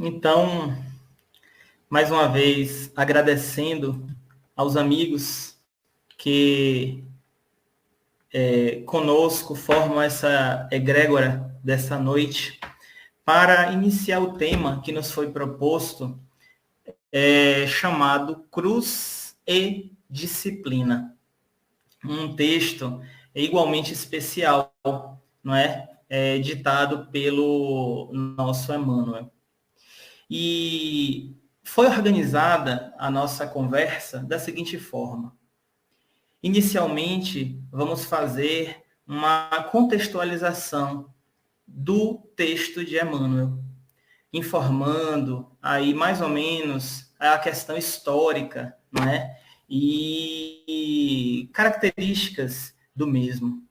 Então, mais uma vez, agradecendo aos amigos que conosco formam essa egrégora dessa noite, para iniciar o tema que nos foi proposto, chamado Cruz e Disciplina. Um texto igualmente especial, não é? Ditado pelo nosso Emmanuel. E foi organizada a nossa conversa da seguinte forma. Inicialmente, vamos fazer uma contextualização do texto de Emmanuel, informando aí mais ou menos a questão histórica, não é? E características do mesmo.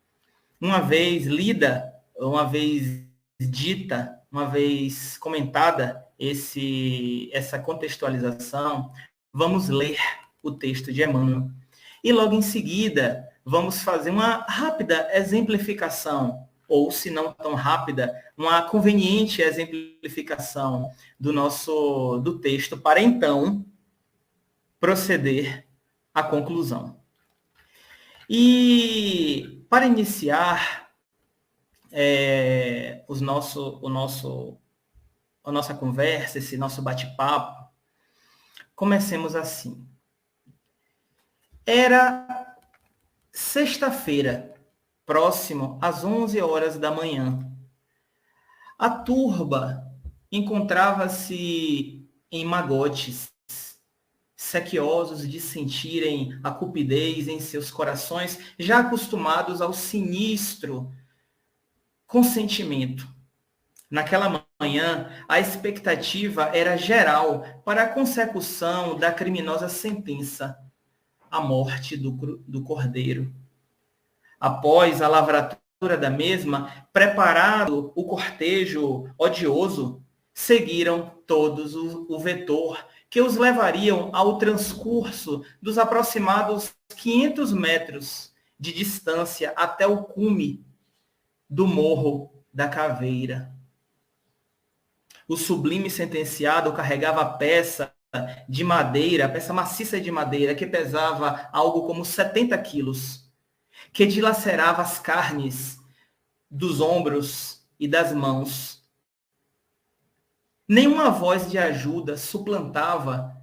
Uma vez lida, uma vez dita, uma vez comentada essa contextualização, vamos ler o texto de Emmanuel. E logo em seguida, vamos fazer uma rápida exemplificação, ou se não tão rápida, uma conveniente exemplificação do texto, para então proceder à conclusão. E para iniciar a nossa conversa, esse nosso bate-papo, comecemos assim. Era sexta-feira, próximo às 11 horas da manhã. A turba encontrava-se em magotes, sequiosos de sentirem a cupidez em seus corações, já acostumados ao sinistro consentimento. Naquela manhã, a expectativa era geral para a consecução da criminosa sentença, a morte do cordeiro. Após a lavratura da mesma, preparado o cortejo odioso, seguiram todos o vetor que os levariam ao transcurso dos aproximados 500 metros de distância até o cume do Morro da Caveira. O sublime sentenciado carregava a peça de madeira, a peça maciça de madeira, que pesava algo como 70 quilos, que dilacerava as carnes dos ombros e das mãos. Nenhuma voz de ajuda suplantava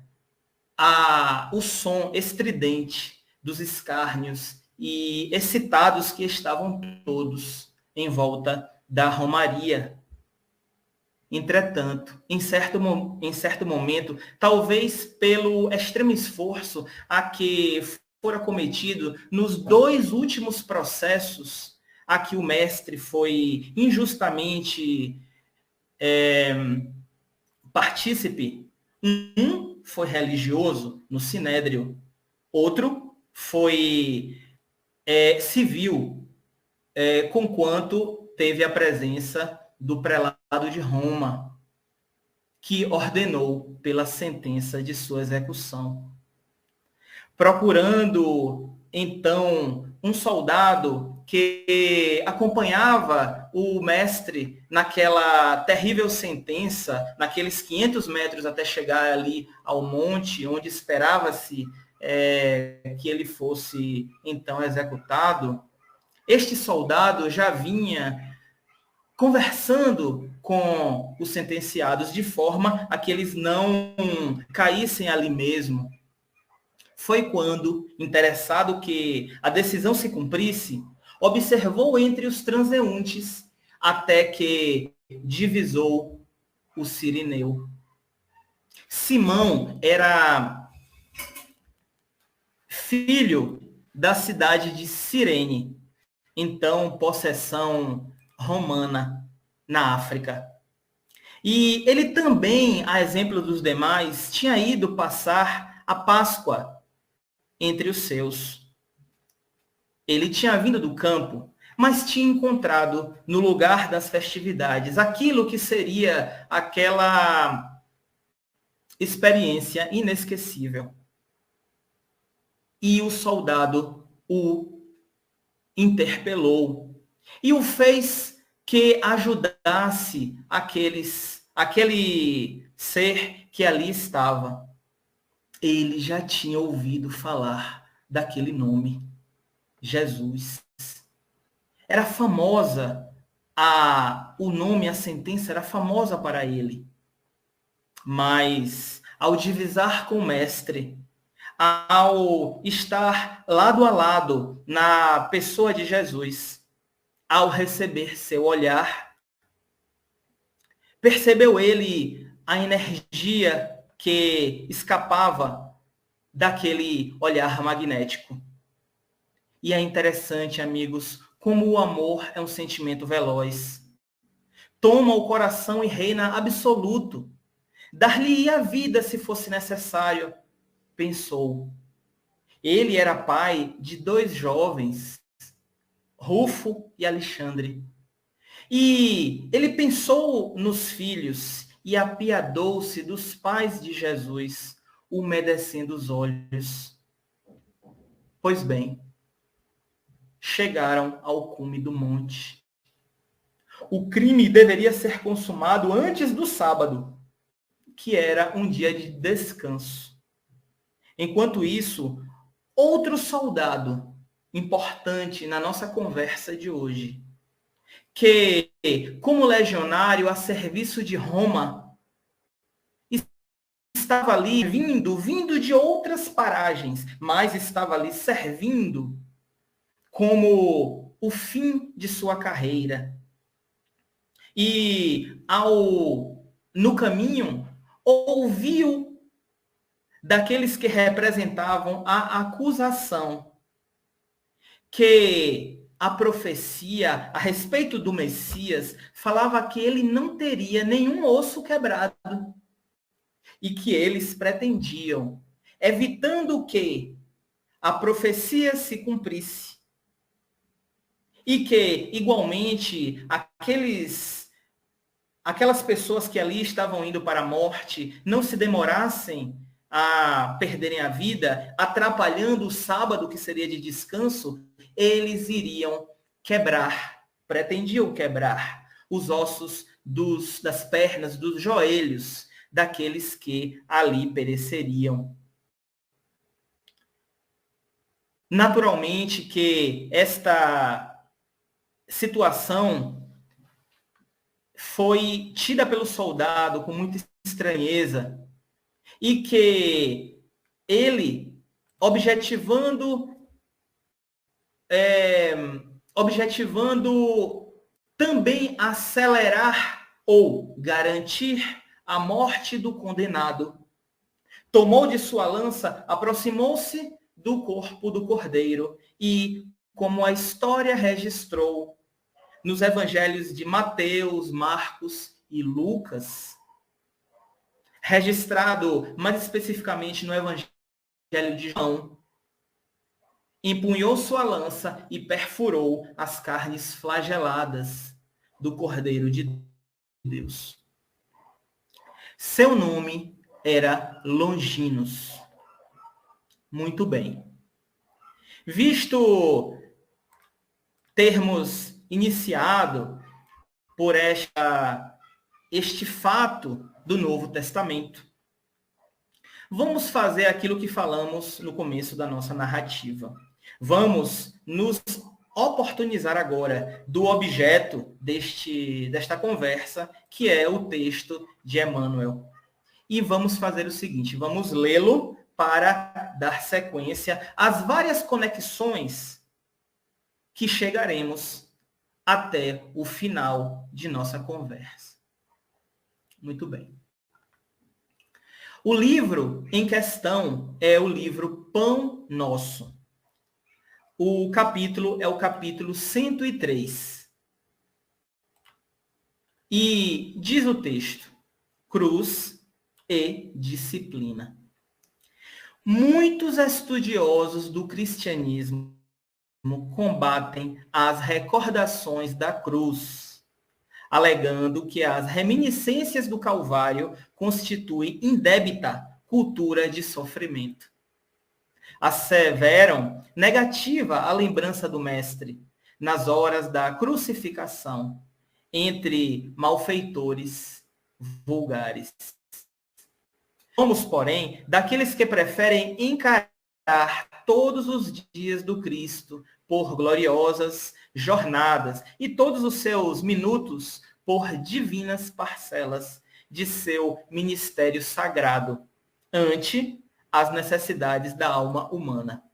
o som estridente dos escárnios e excitados que estavam todos em volta da romaria. Entretanto, em certo momento, talvez pelo extremo esforço a que fora cometido nos 2 últimos processos a que o mestre foi injustamente partícipe, um foi religioso no Sinédrio, outro foi civil, conquanto teve a presença do prelado de Roma, que ordenou pela sentença de sua execução. Procurando, então, um soldado que acompanhava o mestre naquela terrível sentença, naqueles 500 metros até chegar ali ao monte, onde esperava-se que ele fosse, então, executado, este soldado já vinha conversando com os sentenciados de forma a que eles não caíssem ali mesmo. Foi quando, interessado que a decisão se cumprisse, observou entre os transeuntes até que divisou o Cirineu. Simão era filho da cidade de Cirene, então possessão romana na África. E ele também, a exemplo dos demais, tinha ido passar a Páscoa entre os seus. Ele tinha vindo do campo, mas tinha encontrado no lugar das festividades aquilo que seria aquela experiência inesquecível. E o soldado o interpelou e o fez que ajudasse aqueles aquele ser que ali estava, ele já tinha ouvido falar daquele nome, Jesus. Era famosa o nome, a sentença era famosa para ele. Mas ao divisar com o mestre, ao estar lado a lado na pessoa de Jesus, ao receber seu olhar, percebeu ele a energia que escapava daquele olhar magnético. E é interessante, amigos, como o amor é um sentimento veloz. Toma o coração e reina absoluto. Dar-lhe-ia a vida se fosse necessário, pensou. Ele era pai de 2 jovens, Rufo e Alexandre. E ele pensou nos filhos e apiadou-se dos pais de Jesus, umedecendo os olhos. Pois bem, chegaram ao cume do monte. O crime deveria ser consumado antes do sábado, que era um dia de descanso. Enquanto isso, outro soldado importante na nossa conversa de hoje, que, como legionário a serviço de Roma, estava ali vindo de outras paragens, mas estava ali servindo como o fim de sua carreira. E no caminho, ouviu daqueles que representavam a acusação que a profecia a respeito do Messias falava que ele não teria nenhum osso quebrado e que eles pretendiam, evitando que a profecia se cumprisse e que, igualmente, aquelas pessoas que ali estavam indo para a morte não se demorassem a perderem a vida, atrapalhando o sábado, que seria de descanso, eles iriam pretendiam quebrar os ossos das pernas, dos joelhos daqueles que ali pereceriam. Naturalmente que esta situação foi tida pelo soldado com muita estranheza e que ele, objetivando também acelerar ou garantir a morte do condenado, tomou de sua lança, aproximou-se do corpo do cordeiro e, como a história registrou nos evangelhos de Mateus, Marcos e Lucas, registrado mais especificamente no evangelho de João, empunhou sua lança e perfurou as carnes flageladas do Cordeiro de Deus. Seu nome era Longinos. Muito bem. Visto termos iniciado por este fato do Novo Testamento, vamos fazer aquilo que falamos no começo da nossa narrativa. Vamos nos oportunizar agora do objeto desta conversa, que é o texto de Emmanuel. E vamos fazer o seguinte, vamos lê-lo para dar sequência às várias conexões que chegaremos até o final de nossa conversa. Muito bem. O livro em questão é o livro Pão Nosso. O capítulo é o capítulo 103. E diz o texto: cruz e disciplina. Muitos estudiosos do cristianismo combatem as recordações da cruz, alegando que as reminiscências do Calvário constituem indébita cultura de sofrimento. Asseveram negativa a lembrança do Mestre nas horas da crucificação entre malfeitores vulgares. Somos, porém, daqueles que preferem encarar todos os dias do Cristo por gloriosas jornadas e todos os seus minutos por divinas parcelas de seu ministério sagrado, ante as necessidades da alma humana.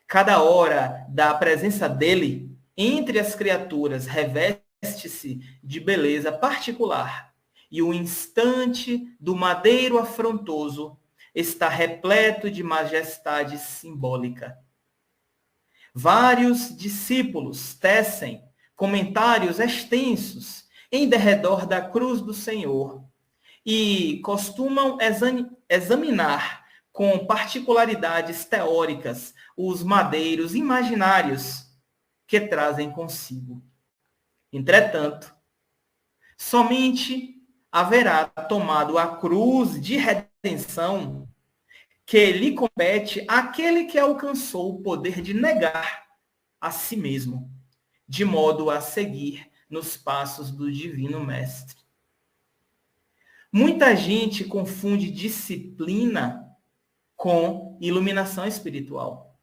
Cada hora da presença dele entre as criaturas reveste-se de beleza particular, e o instante do madeiro afrontoso está repleto de majestade simbólica. Vários discípulos tecem comentários extensos em derredor da cruz do Senhor e costumam examinar com particularidades teóricas os madeiros imaginários que trazem consigo. Entretanto, somente haverá tomado a cruz de redenção que lhe compete aquele que alcançou o poder de negar a si mesmo, de modo a seguir nos passos do Divino Mestre. Muita gente confunde disciplina com iluminação espiritual.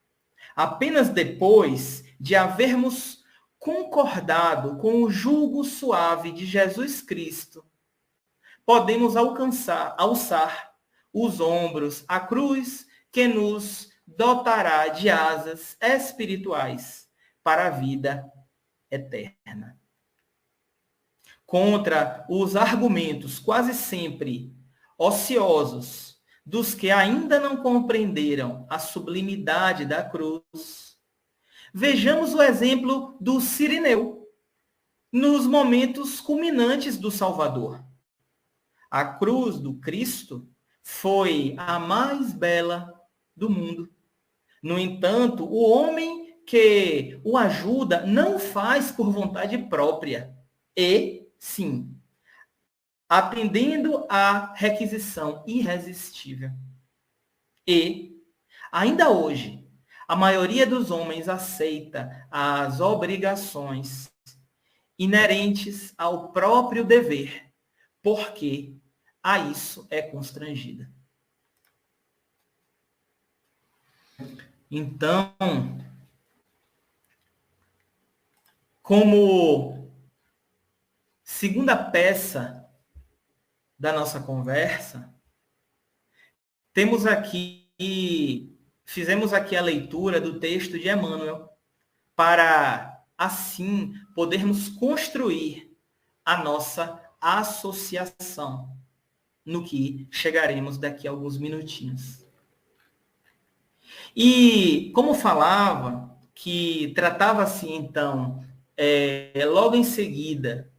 Apenas depois de havermos concordado com o jugo suave de Jesus Cristo, podemos alçar os ombros à cruz que nos dotará de asas espirituais para a vida eterna. Contra os argumentos quase sempre ociosos dos que ainda não compreenderam a sublimidade da cruz, vejamos o exemplo do Cirineu, nos momentos culminantes do Salvador. A cruz do Cristo foi a mais bela do mundo. No entanto, o homem que o ajuda não faz por vontade própria e, sim, atendendo à requisição irresistível. E, ainda hoje, a maioria dos homens aceita as obrigações inerentes ao próprio dever, porque a isso é constrangida. Então, como segunda peça da nossa conversa, fizemos aqui a leitura do texto de Emmanuel, para, assim, podermos construir a nossa associação, no que chegaremos daqui a alguns minutinhos. E, como falava, que tratava-se, então, logo em seguida,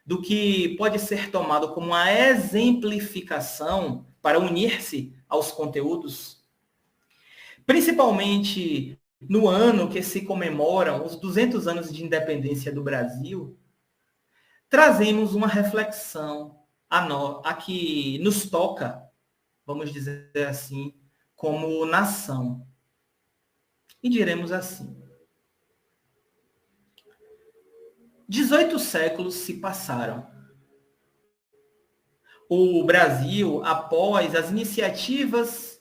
do que pode ser tomado como uma exemplificação para unir-se aos conteúdos, principalmente no ano que se comemoram os 200 anos de independência do Brasil, trazemos uma reflexão a que nos toca, vamos dizer assim, como nação. E diremos assim: 18 séculos se passaram. O Brasil, após as iniciativas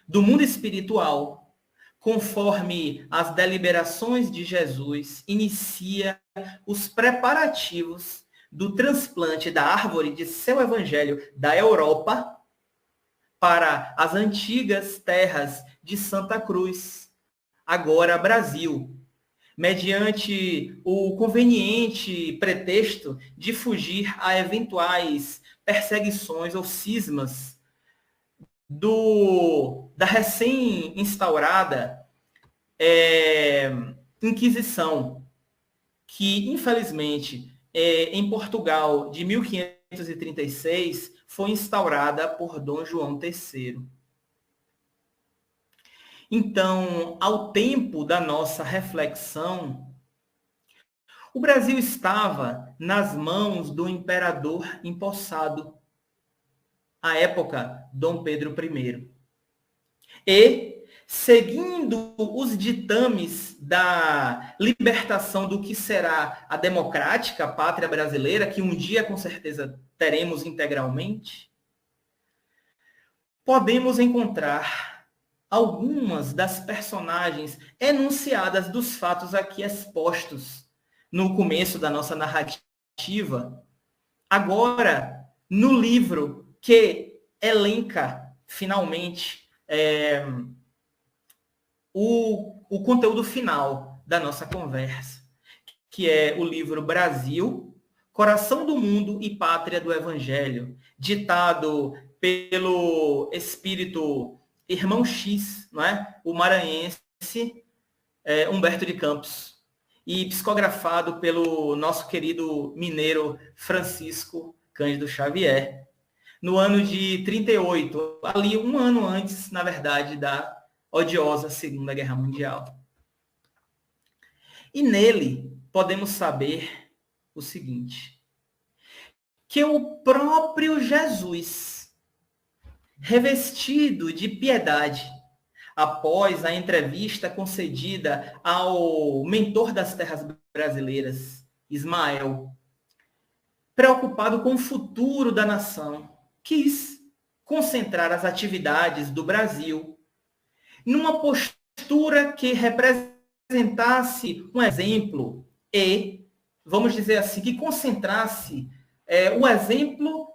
do mundo espiritual, conforme as deliberações de Jesus, inicia os preparativos do transplante da árvore de seu evangelho da Europa para as antigas terras de Santa Cruz, agora Brasil, mediante o conveniente pretexto de fugir a eventuais perseguições ou cismas da recém-instaurada Inquisição, que, infelizmente, em Portugal, de 1536, foi instaurada por Dom João III. Então, ao tempo da nossa reflexão, o Brasil estava nas mãos do imperador empossado, à época, Dom Pedro I. E, seguindo os ditames da libertação do que será a democrática pátria brasileira, que um dia, com certeza, teremos integralmente, podemos encontrar algumas das personagens enunciadas dos fatos aqui expostos no começo da nossa narrativa, agora no livro que elenca, finalmente, o conteúdo final da nossa conversa, que é o livro Brasil, Coração do Mundo e Pátria do Evangelho, ditado pelo espírito Irmão X, não é? O maranhense Humberto de Campos, e psicografado pelo nosso querido mineiro Francisco Cândido Xavier, no ano de 38, ali um ano antes, na verdade, da odiosa Segunda Guerra Mundial. E nele podemos saber o seguinte, que o próprio Jesus, revestido de piedade, após a entrevista concedida ao mentor das terras brasileiras, Ismael, preocupado com o futuro da nação, quis concentrar as atividades do Brasil numa postura que representasse um exemplo e, vamos dizer assim, que concentrasse o exemplo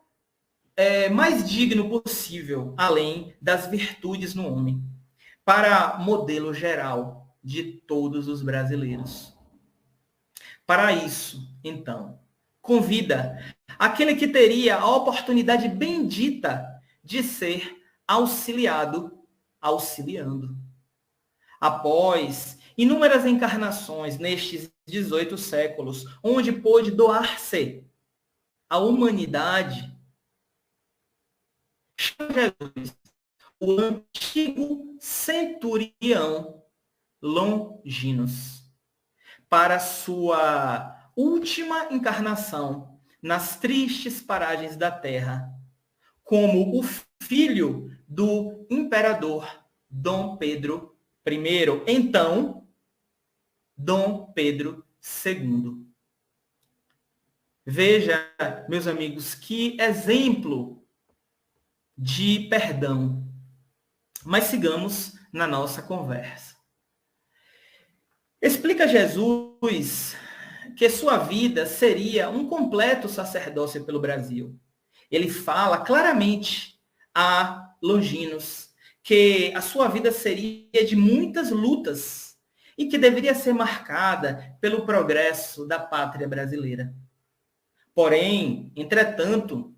mais digno possível, além das virtudes no homem, para modelo geral de todos os brasileiros. Para isso, então, convida aquele que teria a oportunidade bendita de ser auxiliado, auxiliando. Após inúmeras encarnações nestes 18 séculos, onde pôde doar-se à humanidade, Jesus, o antigo centurião Longinos, para sua última encarnação nas tristes paragens da terra, como o filho do imperador Dom Pedro I, então Dom Pedro II. Veja, meus amigos, que exemplo de perdão. Mas sigamos na nossa conversa. Explica Jesus que sua vida seria um completo sacerdócio pelo Brasil. Ele fala claramente a Longinos que a sua vida seria de muitas lutas e que deveria ser marcada pelo progresso da pátria brasileira. Porém, entretanto,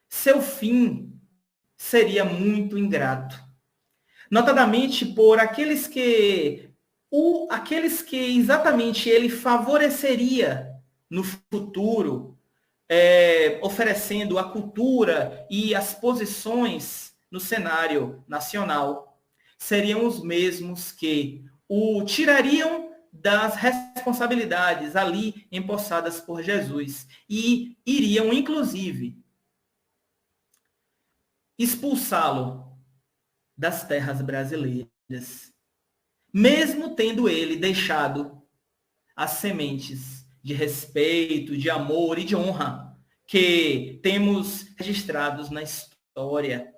seu fim seria muito ingrato. Notadamente por aqueles que exatamente ele favoreceria no futuro, oferecendo a cultura e as posições no cenário nacional, seriam os mesmos que o tirariam das responsabilidades ali empossadas por Jesus e iriam, inclusive, expulsá-lo das terras brasileiras, mesmo tendo ele deixado as sementes de respeito, de amor e de honra que temos registrados na história.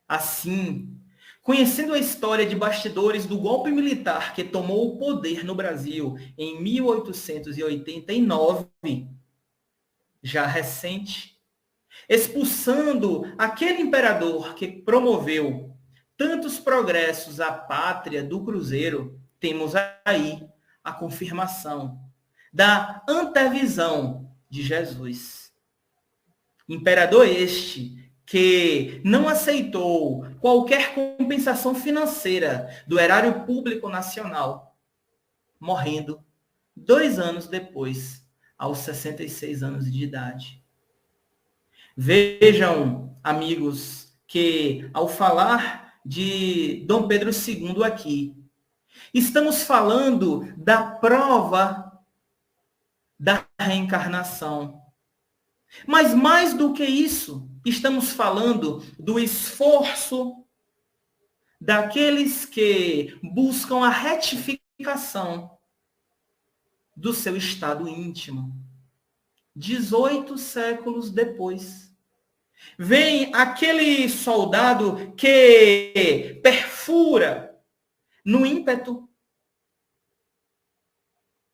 Assim, conhecendo a história de bastidores do golpe militar que tomou o poder no Brasil em 1889, já recente, expulsando aquele imperador que promoveu tantos progressos à pátria do Cruzeiro, temos aí a confirmação da antevisão de Jesus. Imperador este que não aceitou qualquer compensação financeira do erário público nacional, morrendo 2 anos depois, aos 66 anos de idade. Vejam, amigos, que ao falar de Dom Pedro II aqui, estamos falando da prova da reencarnação. Mas mais do que isso, estamos falando do esforço daqueles que buscam a retificação do seu estado íntimo. 18 séculos depois. Vem aquele soldado que perfura no ímpeto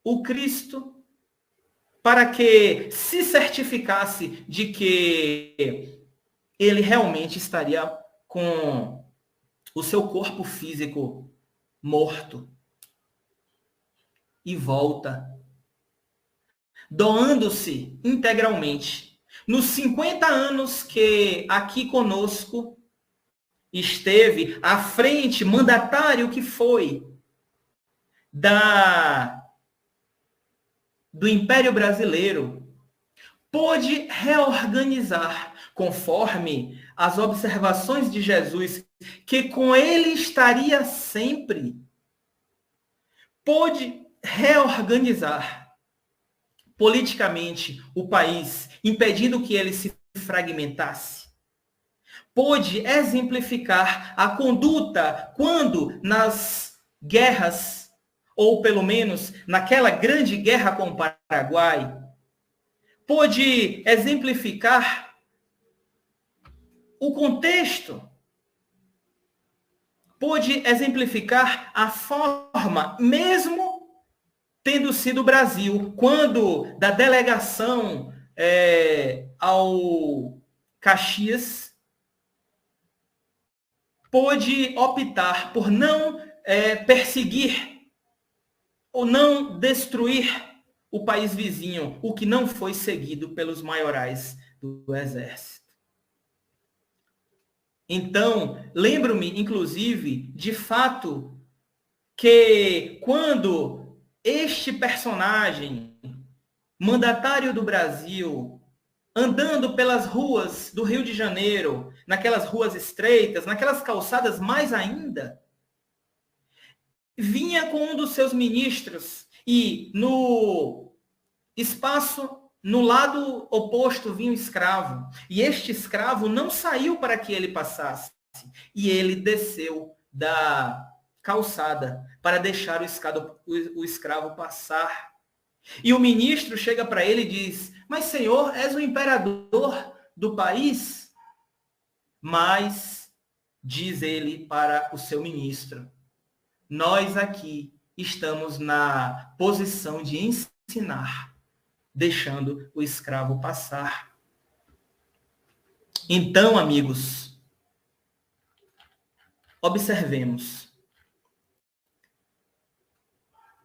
o Cristo para que se certificasse de que ele realmente estaria com o seu corpo físico morto. E volta, doando-se integralmente. Nos 50 anos que aqui conosco esteve à frente, mandatário que foi do Império Brasileiro, pôde reorganizar, conforme as observações de Jesus, que com ele estaria sempre, pôde reorganizar politicamente o país, impedindo que ele se fragmentasse. Pôde exemplificar a conduta quando nas guerras, ou pelo menos naquela grande guerra com o Paraguai, pôde exemplificar o contexto, pôde exemplificar a forma, mesmo tendo sido o Brasil, quando da delegação ao Caxias, pôde optar por não perseguir ou não destruir o país vizinho, o que não foi seguido pelos maiorais do exército. Então, lembro-me, inclusive, de fato, que quando este personagem, mandatário do Brasil, andando pelas ruas do Rio de Janeiro, naquelas ruas estreitas, naquelas calçadas mais ainda, vinha com um dos seus ministros e no espaço, no lado oposto, vinha um escravo. E este escravo não saiu para que ele passasse. E ele desceu da calçada para deixar o escravo passar. E o ministro chega para ele e diz: mas, senhor, és o imperador do país? Mas, diz ele para o seu ministro, nós aqui estamos na posição de ensinar, deixando o escravo passar. Então, amigos, observemos.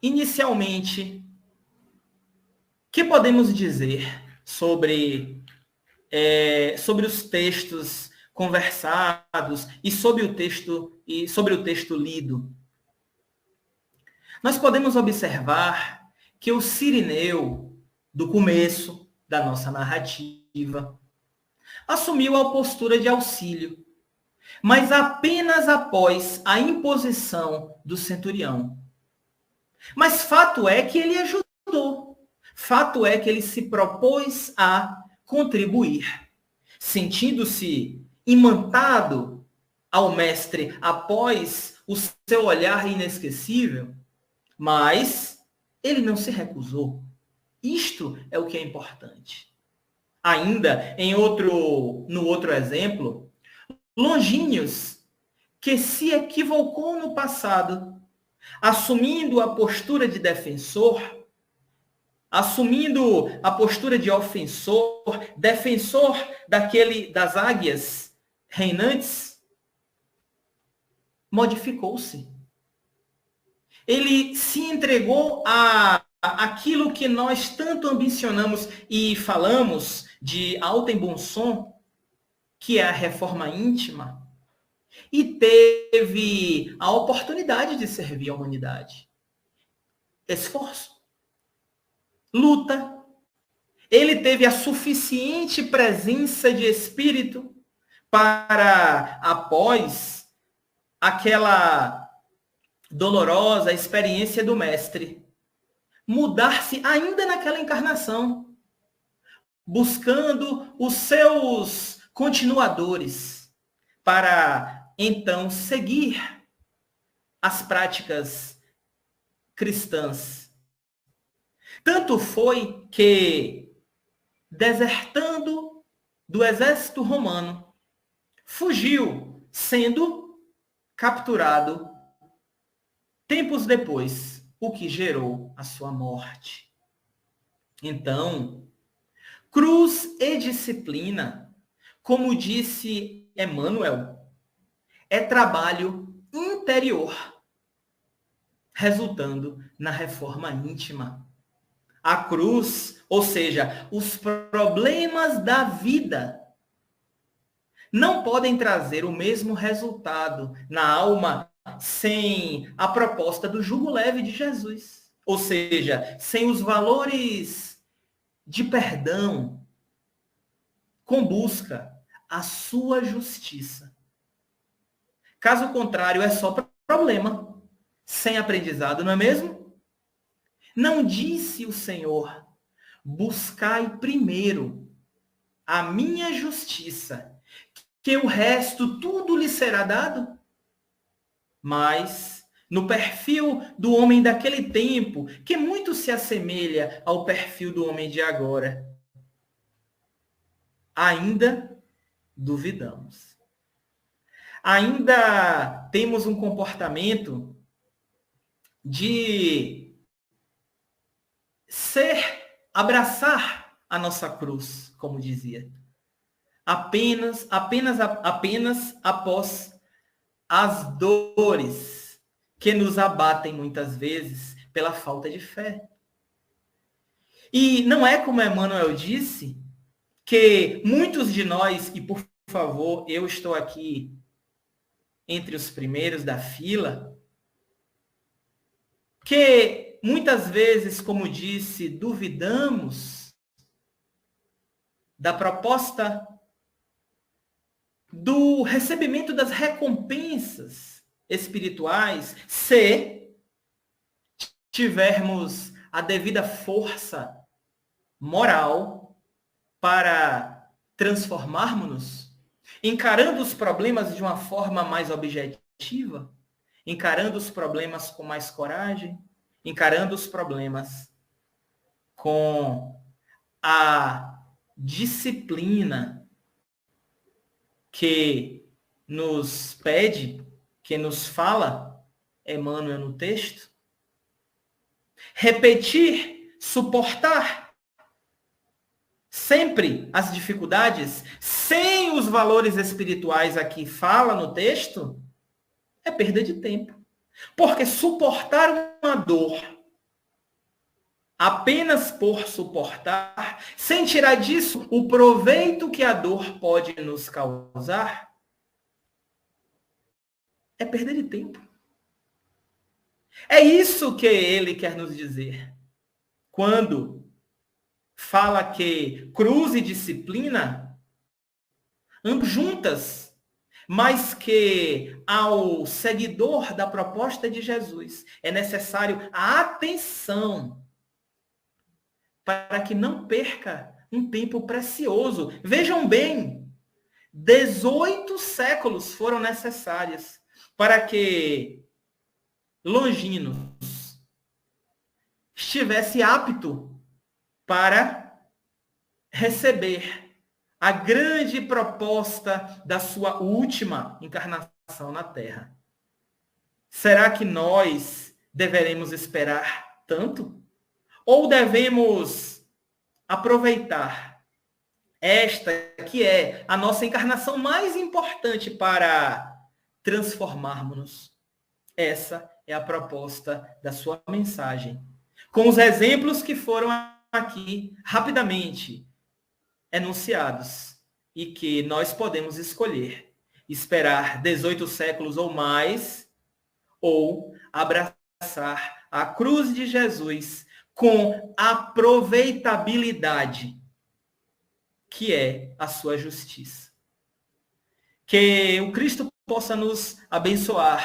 Inicialmente, o que podemos dizer sobre os textos conversados e sobre o texto lido? Nós podemos observar que o Cirineu, do começo da nossa narrativa, assumiu a postura de auxílio, mas apenas após a imposição do centurião. Mas fato é que ele ajudou. Fato é que ele se propôs a contribuir, sentindo-se imantado ao mestre após o seu olhar inesquecível, mas ele não se recusou. Isto é o que é importante. Ainda no outro exemplo, Longínquos, que se equivocou no passado, assumindo a postura de defensor, assumindo a postura de ofensor, defensor das águias reinantes, modificou-se. Ele se entregou àquilo que nós tanto ambicionamos e falamos de alto e bom som, que é a reforma íntima, e teve a oportunidade de servir a humanidade. Esforço. Luta. Ele teve a suficiente presença de espírito para, após aquela dolorosa experiência do mestre, mudar-se ainda naquela encarnação, buscando os seus continuadores para então seguir as práticas cristãs. Tanto foi que desertando do exército romano, fugiu, sendo capturado tempos depois, o que gerou a sua morte. Então, cruz e disciplina, como disse Emmanuel, é trabalho interior, resultando na reforma íntima. A cruz, ou seja, os problemas da vida, não podem trazer o mesmo resultado na alma sem a proposta do jugo leve de Jesus. Ou seja, sem os valores de perdão, com busca a sua justiça. Caso contrário, é só problema, sem aprendizado, não é mesmo? Não disse o Senhor: buscai primeiro a minha justiça, que o resto tudo lhe será dado? Mas, no perfil do homem daquele tempo, que muito se assemelha ao perfil do homem de agora, ainda duvidamos. Ainda temos um comportamento de abraçar a nossa cruz, como dizia. Apenas após as dores que nos abatem muitas vezes pela falta de fé. E não é como Emmanuel disse, que muitos de nós, e por favor, eu estou aqui entre os primeiros da fila, que muitas vezes, como disse, duvidamos da proposta do recebimento das recompensas espirituais, se tivermos a devida força moral para transformarmos-nos, encarando os problemas de uma forma mais objetiva, encarando os problemas com mais coragem, encarando os problemas com a disciplina que nos pede, que nos fala Emmanuel no texto. Repetir, suportar sempre as dificuldades, sem os valores espirituais aqui fala no texto, é perda de tempo. Porque suportar uma dor apenas por suportar, sem tirar disso o proveito que a dor pode nos causar, é perda de tempo. É isso que ele quer nos dizer. Quando fala que cruz e disciplina andam juntas, mas que ao seguidor da proposta de Jesus é necessário a atenção para que não perca um tempo precioso. Vejam bem, 18 séculos foram necessários para que Longinos estivesse apto para receber a grande proposta da sua última encarnação na Terra. Será que nós deveremos esperar tanto? Ou devemos aproveitar esta que é a nossa encarnação mais importante para transformarmos-nos? Essa é a proposta da sua mensagem. Com os exemplos que foram aqui rapidamente enunciados e que nós podemos escolher esperar 18 séculos ou mais ou abraçar a cruz de Jesus com aproveitabilidade, que é a sua justiça. Que o Cristo possa nos abençoar